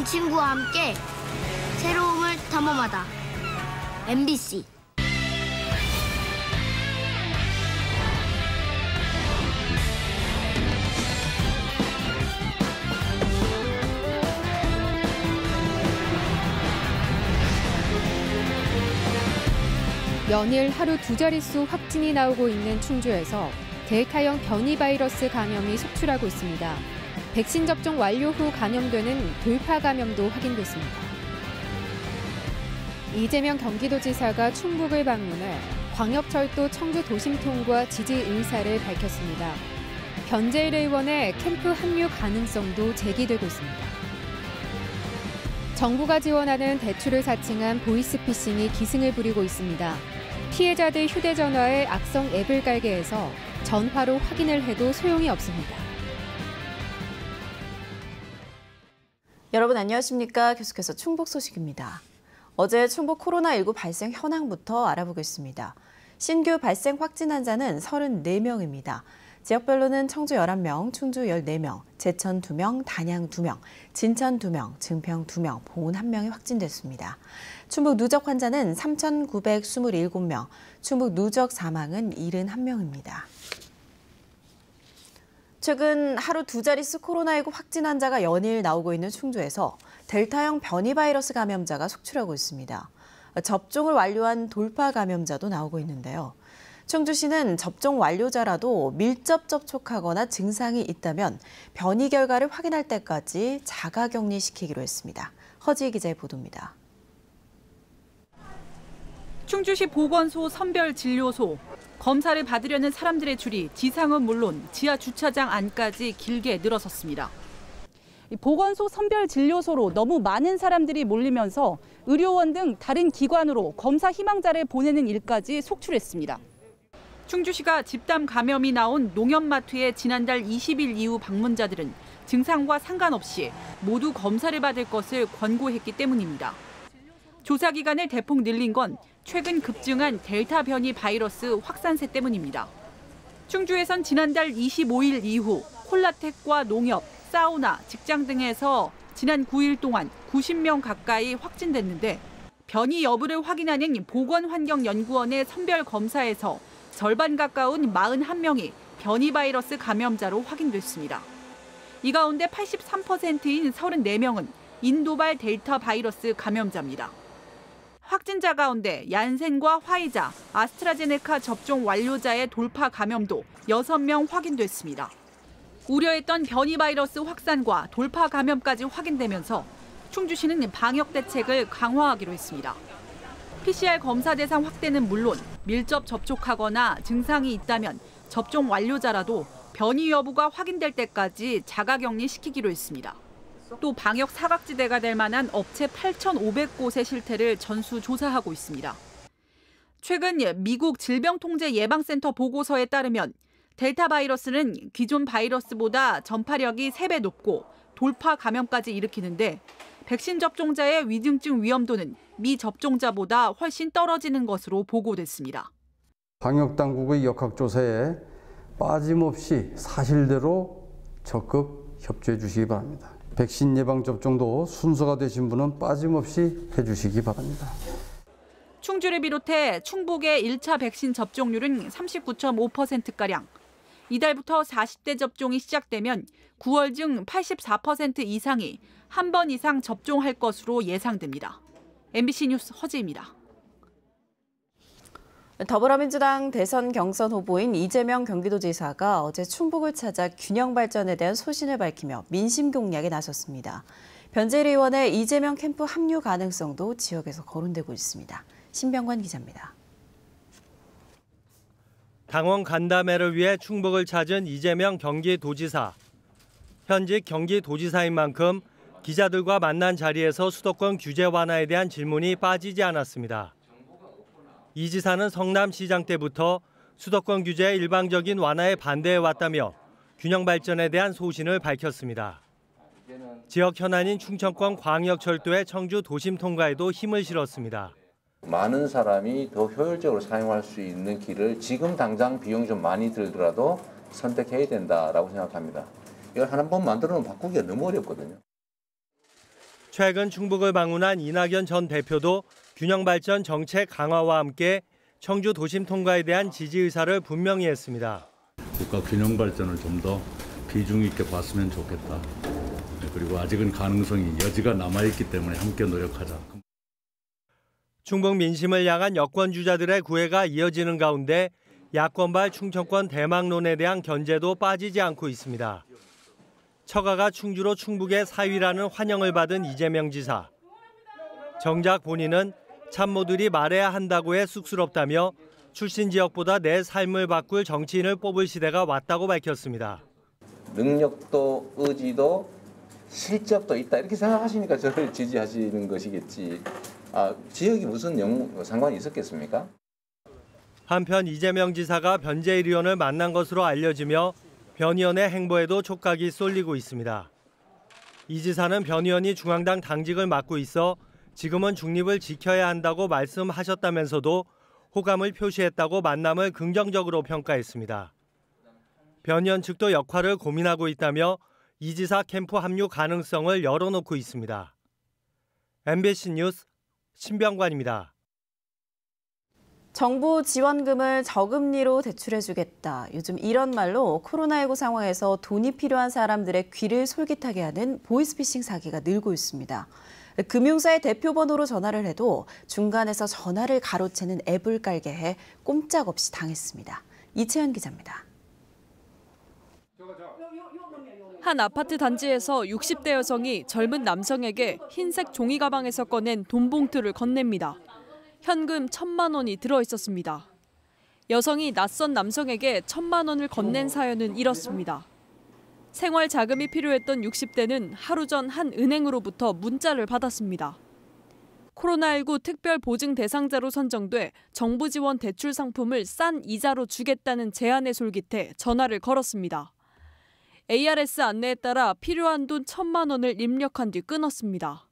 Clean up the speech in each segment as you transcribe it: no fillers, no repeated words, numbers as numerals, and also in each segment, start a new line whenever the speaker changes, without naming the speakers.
친구와 함께 새로움을 탐험하다. MBC.
연일 하루 두 자릿수 확진이 나오고 있는 충주에서 델타형 변이 바이러스 감염이 속출하고 있습니다. 백신 접종 완료 후 감염되는 돌파 감염도 확인됐습니다. 이재명 경기도지사가 충북을 방문해 광역철도 청주 도심통과 지지 의사를 밝혔습니다. 변재일 의원의 캠프 합류 가능성도 제기되고 있습니다. 정부가 지원하는 대출을 사칭한 보이스피싱이 기승을 부리고 있습니다. 피해자들 휴대전화에 악성 앱을 깔게 해서 전화로 확인을 해도 소용이 없습니다.
여러분 안녕하십니까? 계속해서 충북 소식입니다. 어제 충북 코로나19 발생 현황부터 알아보겠습니다. 신규 발생 확진 환자는 34명입니다. 지역별로는 청주 11명, 충주 14명, 제천 2명, 단양 2명, 진천 2명, 증평 2명, 보은 1명이 확진됐습니다. 충북 누적 환자는 3,927명, 충북 누적 사망은 71명입니다. 최근 하루 두 자릿수 코로나19 확진 환자가 연일 나오고 있는 충주에서 델타형 변이 바이러스 감염자가 속출하고 있습니다. 접종을 완료한 돌파 감염자도 나오고 있는데요. 충주시는 접종 완료자라도 밀접 접촉하거나 증상이 있다면 변이 결과를 확인할 때까지 자가격리시키기로 했습니다. 허지희 기자의 보도입니다.
충주시 보건소 선별진료소. 검사를 받으려는 사람들의 줄이 지상은 물론 지하 주차장 안까지 길게 늘어섰습니다.
보건소 선별진료소로 너무 많은 사람들이 몰리면서 의료원 등 다른 기관으로 검사 희망자를 보내는 일까지 속출했습니다.
충주시가 집단 감염이 나온 농협마트에 지난달 20일 이후 방문자들은 증상과 상관없이 모두 검사를 받을 것을 권고했기 때문입니다. 조사 기간을 대폭 늘린 건 최근 급증한 델타 변이 바이러스 확산세 때문입니다. 충주에선 지난달 25일 이후 콜라텍과 농협, 사우나, 직장 등에서 지난 9일 동안 90명 가까이 확진됐는데 변이 여부를 확인하는 보건환경연구원의 선별 검사에서 절반 가까운 41명이 변이 바이러스 감염자로 확인됐습니다. 이 가운데 83%인 34명은 인도발 델타 바이러스 감염자입니다. 확진자 가운데 얀센과 화이자, 아스트라제네카 접종 완료자의 돌파 감염도 6명 확인됐습니다. 우려했던 변이 바이러스 확산과 돌파 감염까지 확인되면서 충주시는 방역 대책을 강화하기로 했습니다. PCR 검사 대상 확대는 물론 밀접 접촉하거나 증상이 있다면 접종 완료자라도 변이 여부가 확인될 때까지 자가격리시키기로 했습니다. 또 방역 사각지대가 될 만한 업체 8,500곳의 실태를 전수조사하고 있습니다. 최근 미국 질병통제예방센터 보고서에 따르면 델타 바이러스는 기존 바이러스보다 전파력이 3배 높고 돌파 감염까지 일으키는데 백신 접종자의 위중증 위험도는 미접종자보다 훨씬 떨어지는 것으로 보고됐습니다.
방역당국의 역학조사에 빠짐없이 사실대로 적극 협조해 주시기 바랍니다. 백신 예방접종도 순서가 되신 분은 빠짐없이 해주시기 바랍니다.
충주를 비롯해 충북의 1차 백신 접종률은 39.5%가량, 이달부터 40대 접종이 시작되면 9월 중 84% 이상이 한 번 이상 접종할 것으로 예상됩니다. MBC 뉴스 허지입니다.
더불어민주당 대선 경선 후보인 이재명 경기도지사가 어제 충북을 찾아 균형 발전에 대한 소신을 밝히며 민심 공략에 나섰습니다. 변재일 의원의 이재명 캠프 합류 가능성도 지역에서 거론되고 있습니다. 신병관 기자입니다.
당원 간담회를 위해 충북을 찾은 이재명 경기도지사. 현직 경기도지사인 만큼 기자들과 만난 자리에서 수도권 규제 완화에 대한 질문이 빠지지 않았습니다. 이 지사는 성남시장 때부터 수도권 규제 일방적인 완화에 반대해왔다며 균형 발전에 대한 소신을 밝혔습니다. 지역 현안인 충청권 광역철도의 청주 도심 통과에도 힘을 실었습니다.
많은 사람이 더 효율적으로 사용할 수 있는 길을 지금 당장 비용이 좀 많이 들더라도 선택해야 된다라고 생각합니다. 이걸 한 번 만들어 놓으면 바꾸기가 너무 어렵거든요.
최근 충북을 방문한 이낙연 전 대표도 균형발전 정책 강화와 함께 청주 도심 통과에 대한 지지 의사를 분명히 했습니다.
국가 균형 발전을 좀 더 비중 있게 봤으면 좋겠다. 그리고 아직은 가능성이 여지가 남아있기 때문에 함께 노력하자.
충북 민심을 향한 여권 주자들의 구애가 이어지는 가운데 야권발 충청권 대망론에 대한 견제도 빠지지 않고 있습니다. 처가가 충주로 충북의 사위라는 환영을 받은 이재명 지사. 정작 본인은 참모들이 말해야 한다고 해 쑥스럽다며 출신 지역보다 내 삶을 바꿀 정치인을 뽑을 시대가 왔다고 밝혔습니다.
능력도 의지도 실적도 있다 이렇게 생각하시니까 저를 지지하시는 것이겠지. 지역이 무슨 상관이 있었겠습니까?
한편 이재명 지사가 변재일 의원을 만난 것으로 알려지며 변 의원의 행보에도 촉각이 쏠리고 있습니다. 이 지사는 변 의원이 중앙당 당직을 맡고 있어 지금은 중립을 지켜야 한다고 말씀하셨다면서도 호감을 표시했다고 만남을 긍정적으로 평가했습니다. 변 의원 측도 역할을 고민하고 있다며 이 지사 캠프 합류 가능성을 열어놓고 있습니다. MBC 뉴스 신병관입니다.
정부 지원금을 저금리로 대출해주겠다. 요즘 이런 말로 코로나19 상황에서 돈이 필요한 사람들의 귀를 솔깃하게 하는 보이스피싱 사기가 늘고 있습니다. 금융사의 대표번호로 전화를 해도 중간에서 전화를 가로채는 앱을 깔게 해 꼼짝없이 당했습니다. 이채연 기자입니다.
한 아파트 단지에서 60대 여성이 젊은 남성에게 흰색 종이 가방에서 꺼낸 돈 봉투를 건넵니다. 현금 1,000만 원이 들어있었습니다. 여성이 낯선 남성에게 1,000만 원을 건넨 사연은 이렇습니다. 생활 자금이 필요했던 60대는 하루 전 한 은행으로부터 문자를 받았습니다. 코로나19 특별 보증 대상자로 선정돼 정부 지원 대출 상품을 싼 이자로 주겠다는 제안에 솔깃해 전화를 걸었습니다. ARS 안내에 따라 필요한 돈 1,000만 원을 입력한 뒤 끊었습니다.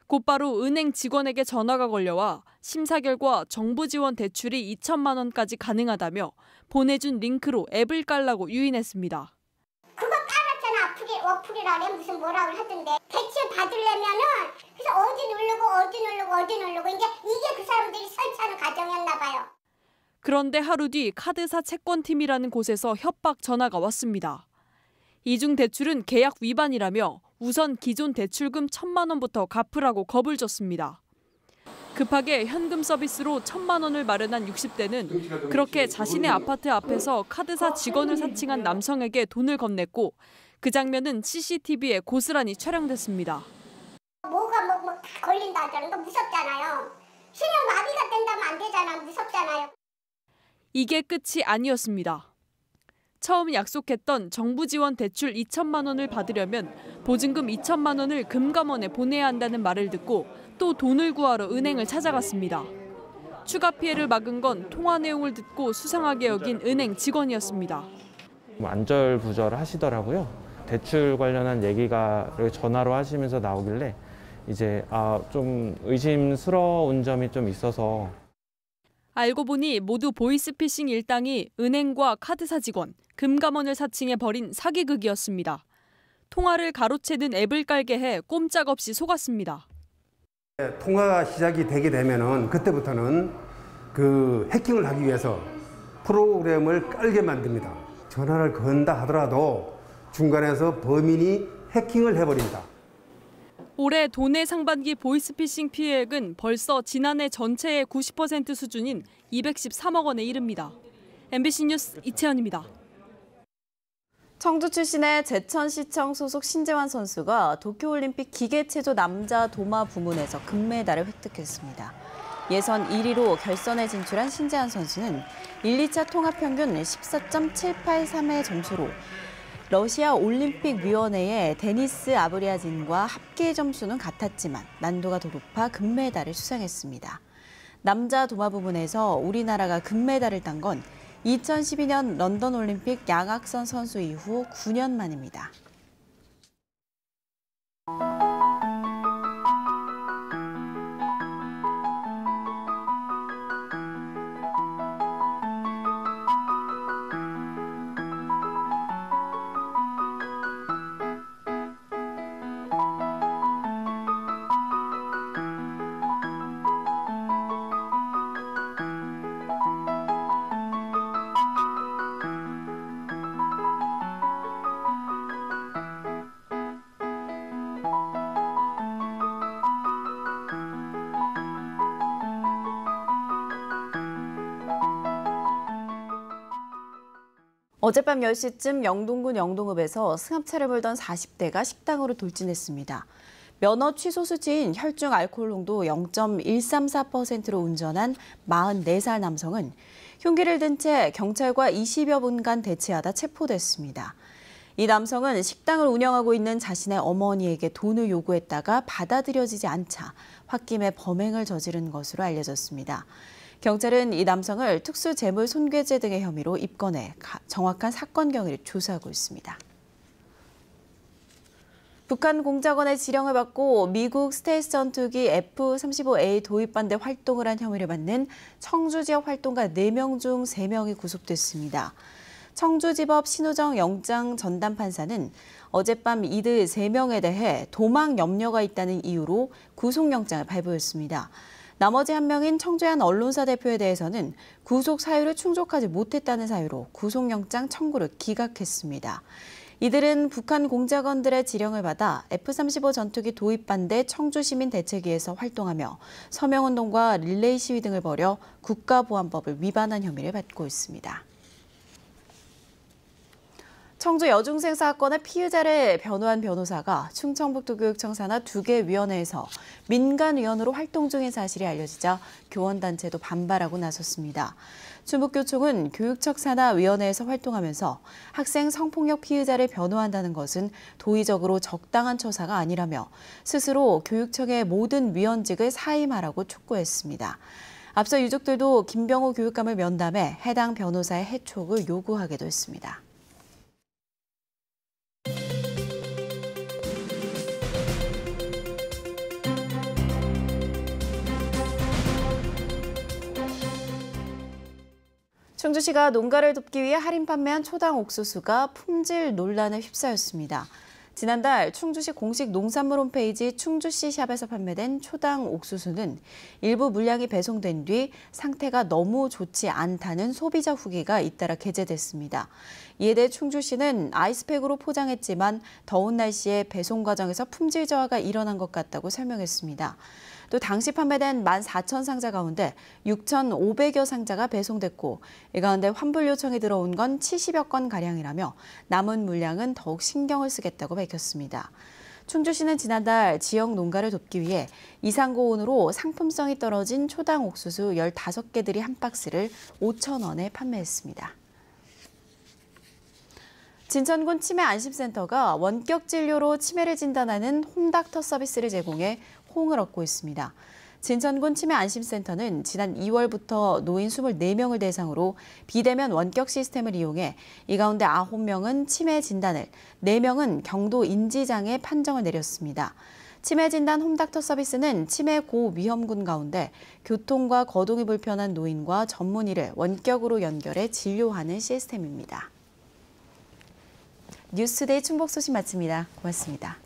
곧바로 은행 직원에게 전화가 걸려와 심사 결과 정부 지원 대출이 2,000만 원까지 가능하다며 보내준 링크로 앱을 깔라고 유인했습니다.
그거 깔았잖아. 어플이라네 무슨 뭐라고 하던데. 대출 받으려면은 그래서 어디 누르고 이제 이게 그 사람들이 설치하는 과정이었나 봐요.
그런데 하루 뒤 카드사 채권팀이라는 곳에서 협박 전화가 왔습니다. 이중 대출은 계약 위반이라며 우선 기존 대출금 1,000만 원부터 갚으라고 겁을 줬습니다. 급하게 현금 서비스로 1,000만 원을 마련한 60대는 그렇게 자신의 아파트 앞에서 카드사 직원을 사칭한 남성에게 돈을 건넸고 그 장면은 CCTV에 고스란히 촬영됐습니다.
뭐가 뭐 걸린다 하잖아요. 무섭잖아요. 신용 마비가 된다면 안 되잖아. 무섭잖아요.
이게 끝이 아니었습니다. 처음 약속했던 정부 지원 대출 2,000만 원을 받으려면 보증금 2,000만 원을 금감원에 보내야 한다는 말을 듣고 또 돈을 구하러 은행을 찾아갔습니다. 추가 피해를 막은 건 통화 내용을 듣고 수상하게 여긴 은행 직원이었습니다.
안절부절 하시더라고요. 대출 관련한 얘기가 전화로 하시면서 나오길래 이제 좀 의심스러운 점이 좀 있어서.
알고 보니 모두 보이스피싱 일당이 은행과 카드사 직원, 금감원을 사칭해 벌인 사기극이었습니다. 통화를 가로채는 앱을 깔게 해 꼼짝없이 속았습니다.
통화가 시작이 되게 되면은 그때부터는 그 해킹을 하기 위해서 프로그램을 깔게 만듭니다. 전화를 건다 하더라도 중간에서 범인이 해킹을 해버린다.
올해 도내 상반기 보이스피싱 피해액은 벌써 지난해 전체의 90% 수준인 213억 원에 이릅니다. MBC 뉴스 이채연입니다.
청주 출신의 제천시청 소속 신재환 선수가 도쿄올림픽 기계체조 남자 도마 부문에서 금메달을 획득했습니다. 예선 1위로 결선에 진출한 신재환 선수는 1, 2차 통합평균 14.783의 점수로 러시아 올림픽위원회의 데니스 아브리아진과 합계 점수는 같았지만 난도가 더 높아 금메달을 수상했습니다. 남자 도마 부문에서 우리나라가 금메달을 딴 건 2012년 런던 올림픽 양학선 선수 이후 9년 만입니다. 어젯밤 10시쯤 영동군 영동읍에서 승합차를 몰던 40대가 식당으로 돌진했습니다. 면허 취소 수치인 혈중 알코올 농도 0.134%로 운전한 44살 남성은 흉기를 든 채 경찰과 20여 분간 대치하다 체포됐습니다. 이 남성은 식당을 운영하고 있는 자신의 어머니에게 돈을 요구했다가 받아들여지지 않자 홧김에 범행을 저지른 것으로 알려졌습니다. 경찰은 이 남성을 특수재물 손괴죄 등의 혐의로 입건해 정확한 사건 경위를 조사하고 있습니다. 북한 공작원의 지령을 받고 미국 스텔스 전투기 F-35A 도입반대 활동을 한 혐의를 받는 청주 지역 활동가 4명 중 3명이 구속됐습니다. 청주지법 신우정 영장 전담 판사는 어젯밤 이들 3명에 대해 도망 염려가 있다는 이유로 구속영장을 발부했습니다. 나머지 한 명인 청주의 한 언론사 대표에 대해서는 구속 사유를 충족하지 못했다는 사유로 구속영장 청구를 기각했습니다. 이들은 북한 공작원들의 지령을 받아 F-35 전투기 도입 반대 청주시민 대책위에서 활동하며 서명운동과 릴레이 시위 등을 벌여 국가보안법을 위반한 혐의를 받고 있습니다. 청주 여중생 사건의 피의자를 변호한 변호사가 충청북도교육청 산하 2개 위원회에서 민간위원으로 활동 중인 사실이 알려지자 교원단체도 반발하고 나섰습니다. 충북교총은 교육청 산하 위원회에서 활동하면서 학생 성폭력 피의자를 변호한다는 것은 도의적으로 적당한 처사가 아니라며 스스로 교육청의 모든 위원직을 사임하라고 촉구했습니다. 앞서 유족들도 김병호 교육감을 면담해 해당 변호사의 해촉을 요구하기도 했습니다. 충주시가 농가를 돕기 위해 할인 판매한 초당 옥수수가 품질 논란에 휩싸였습니다. 지난달 충주시 공식 농산물 홈페이지 충주시 샵에서 판매된 초당 옥수수는 일부 물량이 배송된 뒤 상태가 너무 좋지 않다는 소비자 후기가 잇따라 게재됐습니다. 이에 대해 충주시는 아이스팩으로 포장했지만 더운 날씨에 배송 과정에서 품질 저하가 일어난 것 같다고 설명했습니다. 또 당시 판매된 14,000상자 가운데 6,500여 상자가 배송됐고 이 가운데 환불 요청이 들어온 건 70여 건가량이라며 남은 물량은 더욱 신경을 쓰겠다고 밝혔습니다. 충주시는 지난달 지역 농가를 돕기 위해 이상고온으로 상품성이 떨어진 초당 옥수수 15개들이 한 박스를 5,000원에 판매했습니다. 진천군 치매안심센터가 원격 진료로 치매를 진단하는 홈닥터 서비스를 제공해 호응을 얻고 있습니다. 진천군 치매안심센터는 지난 2월부터 노인 24명을 대상으로 비대면 원격 시스템을 이용해 이 가운데 9명은 치매 진단을, 4명은 경도 인지장애 판정을 내렸습니다. 치매 진단 홈닥터 서비스는 치매 고위험군 가운데 교통과 거동이 불편한 노인과 전문의를 원격으로 연결해 진료하는 시스템입니다. 뉴스데이 충북 소식 마칩니다. 고맙습니다.